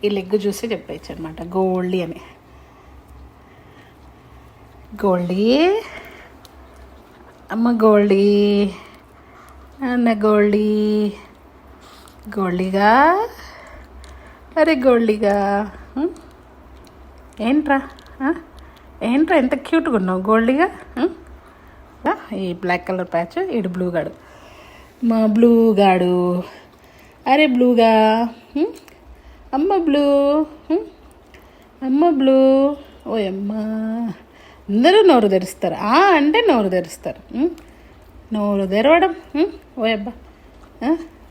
ఈ లెగ్ చూసి చెప్పచ్చు అనమాట గోల్డీ అని. గోల్డీ అమ్మ, గోల్డీ అన్న, గోల్డీ గోల్డీగా, అరే గోల్డీగా. ఏంట్రా ఏంట్రా ఎంత క్యూట్గా ఉన్నావు గోల్డీగా. ఈ బ్లాక్ కలర్ ప్యాచ్, ఈడు బ్లూ గాడు, మా బ్లూ గాడు. అరే బ్లూగా, అమ్మ బ్లూ, అమ్మ బ్లూ. ఓయమ్మ, అందరూ నోరు తెరుస్తారు అంటే నోరు తెరుస్తారు. నోరు తెరవడం. ఓయబ్బా,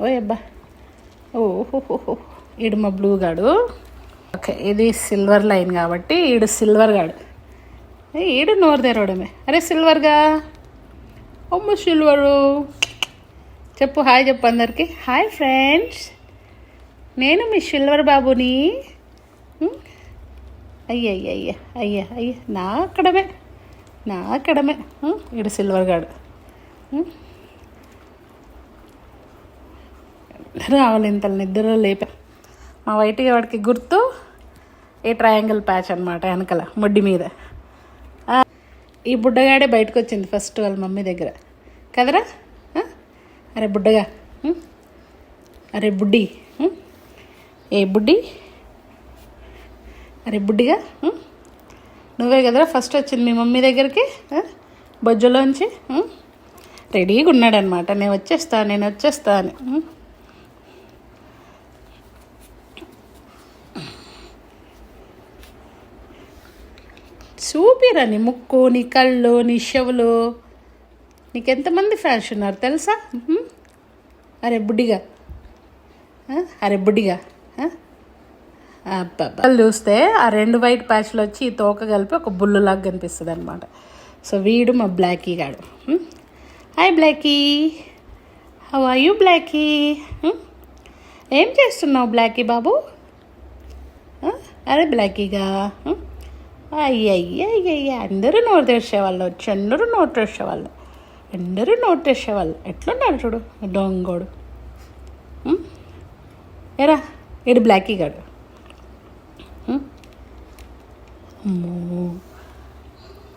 ఓయబ్బా. ఓహోహోహో, ఈడు మా బ్లూ గాడు. ఓకే, ఇది సిల్వర్ లైన్ కాబట్టి ఈడు సిల్వర్ గాడు. ఈడు నోరు తెరవడమే. అరే సిల్వర్గా, అమ్మ సిల్వరు. చెప్పు హాయ్, చెప్పు అందరికి. హాయ్ ఫ్రెండ్స్, నేను మీ సిల్వర్ బాబుని. అయ్యా అయ్యా అయ్యా అయ్యా అయ్యా, నా అక్కడమే. ఈడు సిల్వర్ గాడు. రావాలి ఇంతలో నిద్రలో లేపా. మా వైట్గా వాడికి గుర్తు ఈ ట్రయాంగిల్ ప్యాచ్ అనమాట వెనకల ముడ్డి మీద. ఈ బుడ్డగాడే బయటకు వచ్చింది ఫస్ట్ వాళ్ళ మమ్మీ దగ్గర కదరా. అరే బుడ్డగా, అరే బుడ్డి, ఏ బుడ్డి, అరే బుడ్డిగా, నువ్వే కదరా ఫస్ట్ వచ్చింది మీ మమ్మీ దగ్గరికి బొజ్జులోంచి. రెడీగా ఉన్నాడనమాట, నేను వచ్చేస్తా అని. చూపిరా నీ ముక్కు, నీ కళ్ళు, నీ చెవులు. నీకెంతమంది ఫ్యాన్స్ ఉన్నారు తెలుసా. అరే బుడ్డిగా, అరే బుడ్డిగా. అబ్బాలు చూస్తే ఆ రెండు వైట్ ప్యాచ్లు వచ్చి ఈ తోక కలిపి ఒక బుల్లులాగా కనిపిస్తుంది అనమాట. సో వీడు మా బ్లాకీ గాడు. Hi Blackie, how are you Blackie? ఏం చేస్తున్నావు బ్లాకీ బాబు? అరే బ్లాకీగా. అయ్యయ్య, అందరూ నోరు తెరిచేవాళ్ళు వచ్చి, అందరూ నోరు తెరిచేవాళ్ళు. ఎట్లున్నాడు చూడు దొంగోడు. ఎరా ఏడు బ్లాకీ గాడు. అమ్మో,